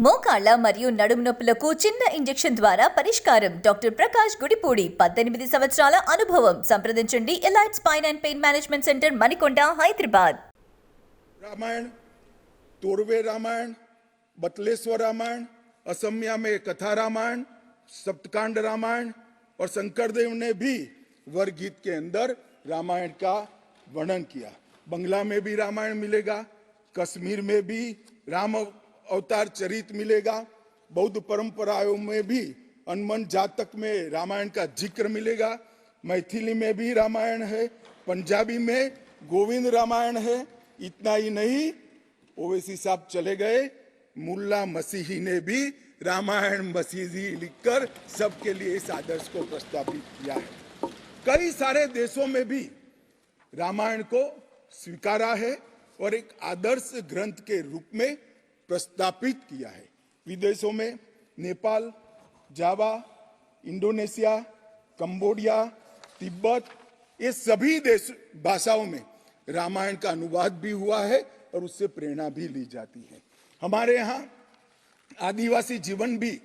మోకాళ్ళ మరియు నడుము నొప్పులకు చిన్న ఇంజెక్షన్ ద్వారా పరిష్కారం. డాక్టర్ ప్రకాష్ గుడిపూడి 18 సంవత్సరాల అనుభవం. సంప్రదించండి elite spine and pain management centre Manikonda Hyderabad. Ramayana, Torave Ramayana, Batleshwar Ramayana, Asamiya में कथा रामायण, सप्तकांड रामायण और शंकरदेव ने भी वर गीत के अंदर रामायण का वर्णन किया। बंगला में भी रामायण मिलेगा, कश्मीर में भी राम अवतार चरित मिलेगा, बौद्ध परंपराओं में भी हनुमान जातक में रामायण का जिक्र मिलेगा, मैथिली में भी रामायण है, पंजाबी में गोविंद रामायण है। इतना ही नहीं, ओवैसी साहब चले गए, मुल्ला मसीही ने भी रामायण मसीही लिखकर सबके लिए इस आदर्श को प्रस्तावित किया है। कई सारे देशों में भी रामायण को स्वीकारा है और एक आदर्श ग्रंथ के रूप में प्रस्तावित किया है। विदेशों में नेपाल, जावा, इंडोनेशिया, कंबोडिया, तिब्बत, ये सभी देश भाषाओं में रामायण का अनुवाद भी हुआ है और उससे प्रेरणा भी ली जाती है। हमारे यहाँ आदिवासी जीवन भी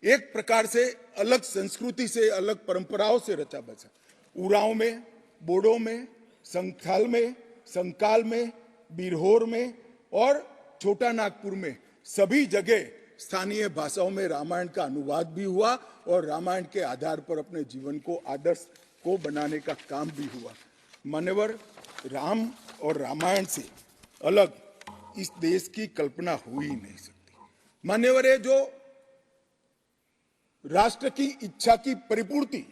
एक प्रकार से अलग संस्कृति से, अलग परंपराओं से रचा बचा। उरांव में, बोडो में, संथाल में, संकाल में, बिरहोर में और छोटा नागपुर में सभी जगह स्थानीय भाषाओं में रामायण का अनुवाद भी हुआ और रामायण के आधार पर अपने जीवन को आदर्श को बनाने का काम भी हुआ। मान्यवर, राम और रामायण से अलग इस देश की कल्पना हो ही नहीं सकती। मान्यवर, ये जो राष्ट्र की इच्छा की परिपूर्ति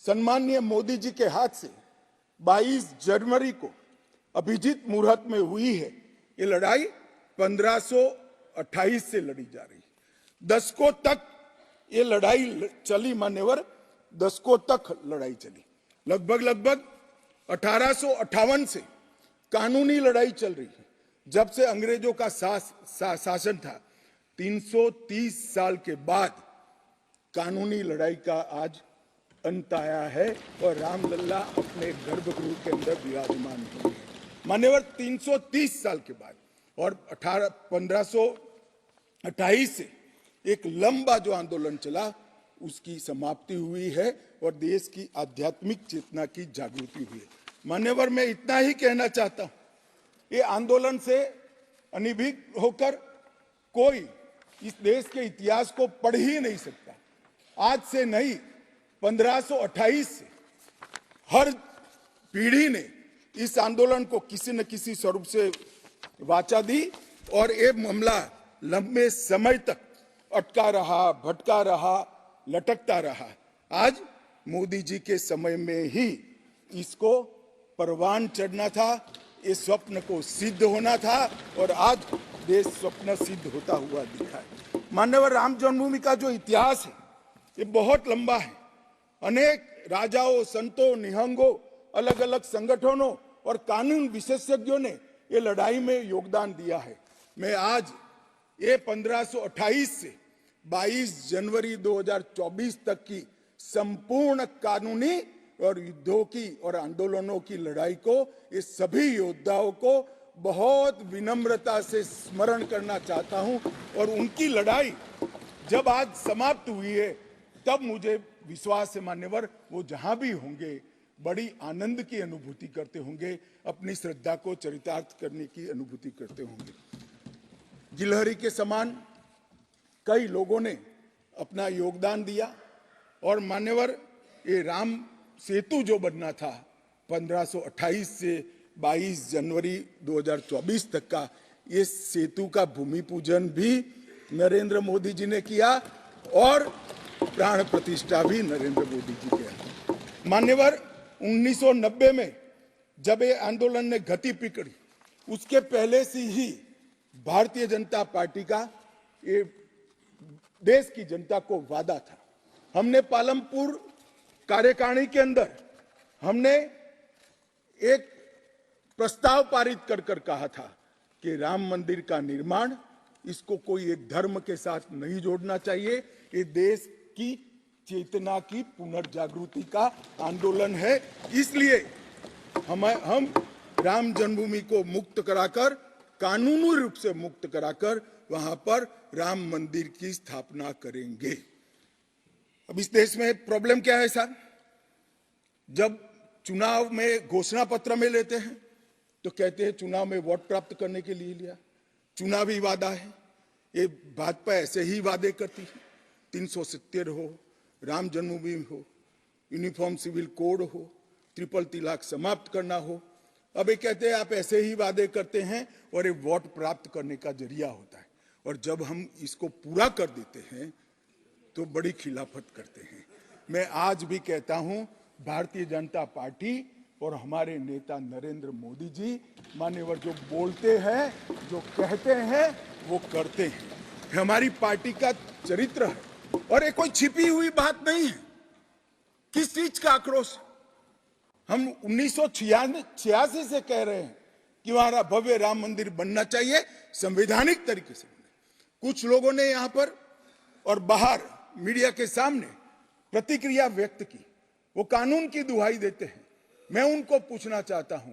सम्माननीय मोदी जी के हाथ से 22 जनवरी को अभिजीत मुहूर्त में हुई है। ये लड़ाई 1528 से लड़ी जा रही है। दशकों तक ये लड़ाई चली। मान्यवर, दशकों तक लड़ाई चली। लगभग 1858 से कानूनी लड़ाई चल रही है। जब से अंग्रेजों का शासन था, 330 साल के बाद कानूनी लड़ाई का आज अंत आया है और रामलला अपने गर्भगृह के अंदर विराजमान हुए हैं। मान्यवर, 330 साल के बाद और 1528 से एक लंबा जो आंदोलन चला उसकी समाप्ति हुई है और देश की आध्यात्मिक चेतना की जागृति हुई है। मान्यवर, मैं इतना ही कहना चाहता हूं, ये आंदोलन से अनिभिज्ञ होकर कोई इस देश के इतिहास को पढ़ ही नहीं सकता। आज से नहीं, 1528 से हर पीढ़ी ने इस आंदोलन को किसी न किसी स्वरूप से वाचा दी और ये मामला लंबे समय तक अटका रहा, भटका रहा, लटकता रहा। आज मोदी जी के समय में ही इसको परवान चढ़ना था, इस स्वप्न को सिद्ध होना था और आज देश स्वप्न सिद्ध होता हुआ दिखा है। मान्यवर, राम जन्मभूमि का जो इतिहास है ये बहुत लंबा है। अनेक राजाओं, संतों, निहंगों, अलग अलग संगठनों और कानून विशेषज्ञों ने ये लड़ाई में योगदान दिया है। मैं आज ये 1528 से 22 जनवरी 2024 तक की संपूर्ण कानूनी और युद्धों की और आंदोलनों की लड़ाई को, ये सभी योद्धाओं को बहुत विनम्रता से स्मरण करना चाहता हूं और उनकी लड़ाई जब आज समाप्त हुई है तब मुझे विश्वास है मान्यवर, वो जहां भी होंगे बड़ी आनंद की अनुभूति करते होंगे, अपनी श्रद्धा को चरितार्थ करने की अनुभूति करते होंगे। गिलहरी के समान कई लोगों ने अपना योगदान दिया और मान्यवर, ये राम सेतु जो बनना था 1528 से 22 जनवरी 2024 तक का, ये सेतु का भूमि पूजन भी नरेंद्र मोदी जी ने किया और प्राण प्रतिष्ठा भी नरेंद्र मोदी जी किया। मान्यवर, 1990 में जब ये आंदोलन ने गति पकड़ी, उसके पहले से ही भारतीय जनता पार्टी का ये देश की जनता को वादा था। हमने पालमपुर कार्यकारिणी के अंदर हमने एक प्रस्ताव पारित कर कहा था कि राम मंदिर का निर्माण, इसको कोई एक धर्म के साथ नहीं जोड़ना चाहिए। ये देश की चेतना की पुनर्जागृति का आंदोलन है। इसलिए हम राम जन्मभूमि को मुक्त कराकर कानूनी रूप से मुक्त कराकर वहां पर राम मंदिर की स्थापना करेंगे। अब इस देश में प्रॉब्लम क्या है साहब, जब चुनाव में घोषणा पत्र में लेते हैं तो कहते हैं चुनाव में वोट प्राप्त करने के लिए लिया, चुनावी वादा है। ये भाजपा ऐसे ही वादे करती है, 370 हो, राम जन्मभूमि हो, यूनिफॉर्म सिविल कोड हो, ट्रिपल तलाक समाप्त करना हो। अब ये कहते हैं आप ऐसे ही वादे करते हैं और ये वोट प्राप्त करने का जरिया होता है, और जब हम इसको पूरा कर देते हैं तो बड़ी खिलाफत करते हैं। मैं आज भी कहता हूं, भारतीय जनता पार्टी और हमारे नेता नरेंद्र मोदी जी मान्यवर जो बोलते हैं, जो कहते हैं, वो करते हैं। हमारी पार्टी का चरित्र है और ये कोई छिपी हुई बात नहीं है। किस चीज का आक्रोश? हम 1986 से कह रहे हैं कि हमारा भव्य राम मंदिर बनना चाहिए, संवैधानिक तरीके से बने। कुछ लोगों ने यहां पर और बाहर मीडिया के सामने प्रतिक्रिया व्यक्त की, वो कानून की दुहाई देते हैं। मैं उनको पूछना चाहता हूं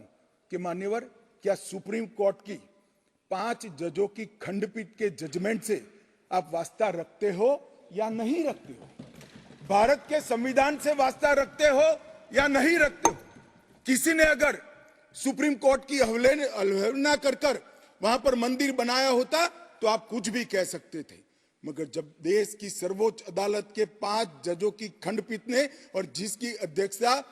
कि मान्यवर, क्या सुप्रीम कोर्ट की 5 जजों की खंडपीठ के जजमेंट से आप वास्ता रखते हो या नहीं रखते हो? भारत के संविधान से वास्ता रखते हो या नहीं रखते हो? किसी ने अगर सुप्रीम कोर्ट की अवहेलना कर वहां पर मंदिर बनाया होता तो आप कुछ भी कह सकते थे, मगर जब देश की सर्वोच्च अदालत के 5 जजों की खंडपीठ ने, और जिसकी अध्यक्षता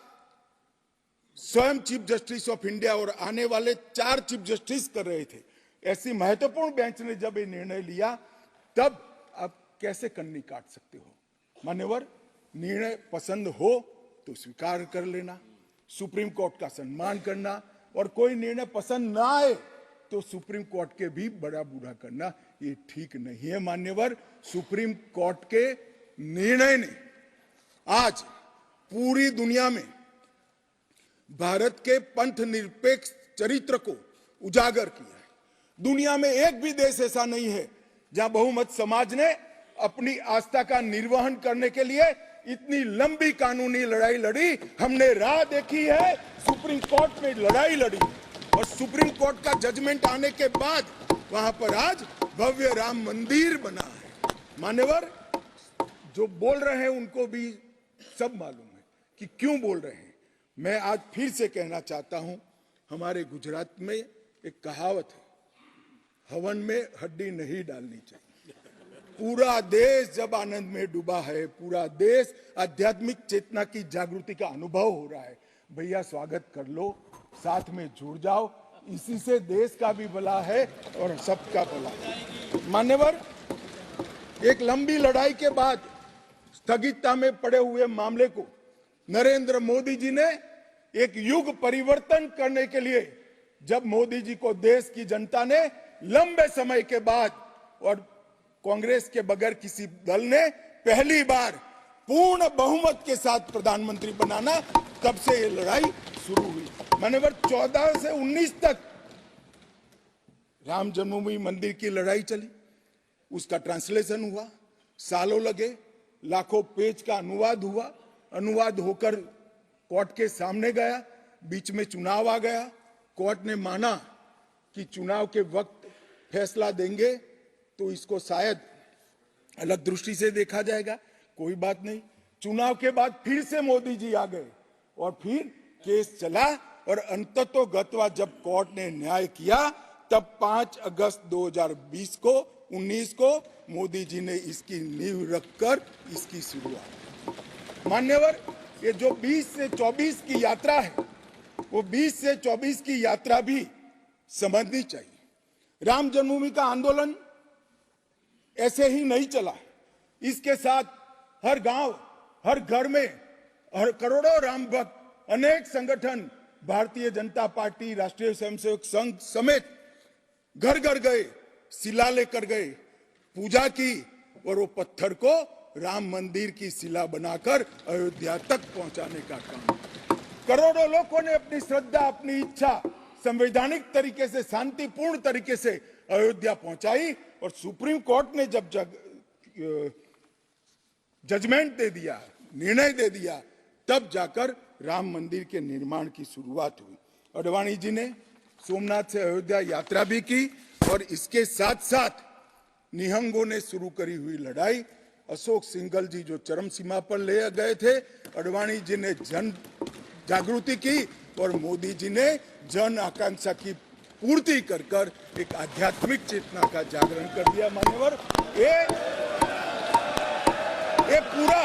स्वयं चीफ जस्टिस ऑफ इंडिया और आने वाले 4 चीफ जस्टिस कर रहे थे, ऐसी महत्वपूर्ण बेंच ने जब ये निर्णय लिया, तब आप कैसे कन्नी काट सकते हो? मान्यवर, निर्णय पसंद हो तो स्वीकार कर लेना, सुप्रीम कोर्ट का सम्मान करना, और कोई निर्णय पसंद ना आए तो सुप्रीम कोर्ट के भी बड़ा बूढ़ा करना, ये ठीक नहीं है। मान्यवर, सुप्रीम कोर्ट के निर्णय ने आज पूरी दुनिया में भारत के पंथ निरपेक्ष चरित्र को उजागर किया है। दुनिया में एक भी देश ऐसा नहीं है जहां बहुमत समाज ने अपनी आस्था का निर्वहन करने के लिए इतनी लंबी कानूनी लड़ाई लड़ी। हमने राह देखी है, सुप्रीम कोर्ट में लड़ाई लड़ी, और सुप्रीम कोर्ट का जजमेंट आने के बाद वहां पर आज भव्य राम मंदिर बना है। मान्यवर, जो बोल रहे हैं उनको भी सब मालूम है कि क्यों बोल रहे हैं। मैं आज फिर से कहना चाहता हूं, हमारे गुजरात में एक कहावत है, हवन में हड्डी नहीं डालनी चाहिए। पूरा देश जब आनंद में डूबा है, पूरा देश आध्यात्मिक चेतना की जागृति का अनुभव हो रहा है, भैया स्वागत कर लो, साथ में जुड़ जाओ, इसी से देश का भी भला है और सबका भला है। मान्यवर, एक लंबी लड़ाई के बाद स्थगितता में पड़े हुए मामले को नरेंद्र मोदी जी ने एक युग परिवर्तन करने के लिए, जब मोदी जी को देश की जनता ने लंबे समय के बाद और कांग्रेस के बगैर किसी दल ने पहली बार पूर्ण बहुमत के साथ प्रधानमंत्री बनाना, तब से ये लड़ाई शुरू हुई। मान्यवर, 14 से 19 तक राम जन्मभूमि मंदिर की लड़ाई चली, उसका ट्रांसलेशन हुआ, सालों लगे, लाखों पेज का अनुवाद हुआ, अनुवाद होकर कोर्ट के सामने गया, बीच में चुनाव आ गया, कोर्ट ने माना कि चुनाव के वक्त फैसला देंगे तो इसको शायद अलग दृष्टि से देखा जाएगा, कोई बात नहीं। चुनाव के बाद फिर से मोदी जी आ गए और फिर केस चला, और अंततोगत्वा जब कोर्ट ने न्याय किया, तब 5 अगस्त 2020 को 19 को मोदी जी ने इसकी नींव रखकर इसकी शुरुआत। मान्यवर, ये जो 20 से 24 की यात्रा है, वो 20 से 24 की यात्रा भी समझनी चाहिए। राम जन्मभूमि का आंदोलन ऐसे ही नहीं चला, इसके साथ हर गांव, हर घर में, हर करोड़ों राम भक्त, अनेक संगठन, भारतीय जनता पार्टी, राष्ट्रीय स्वयंसेवक संघ समेत घर घर गए, शिला लेकर गए, पूजा की, और वो पत्थर को राम मंदिर की शिला बनाकर अयोध्या तक पहुंचाने का काम। करोड़ों लोगों ने अपनी श्रद्धा, अपनी इच्छा संवैधानिक तरीके से, शांतिपूर्ण तरीके से अयोध्या पहुंचाई, और सुप्रीम कोर्ट ने जब जजमेंट दे दिया, निर्णय दे दिया, तब जाकर राम मंदिर के निर्माण की शुरुआत हुई। अडवाणी जी ने सोमनाथ से अयोध्या यात्रा भी की, और इसके साथ साथ निहंगों ने शुरू करी हुई लड़ाई, अशोक सिंघल जी जो चरम सीमा पर ले गए थे, अडवाणी जी ने जन जागृति की और मोदी जी ने जन आकांक्षा की पूर्ति कर कर एक आध्यात्मिक चेतना का जागरण कर दिया। मान्यवर, ये पूरा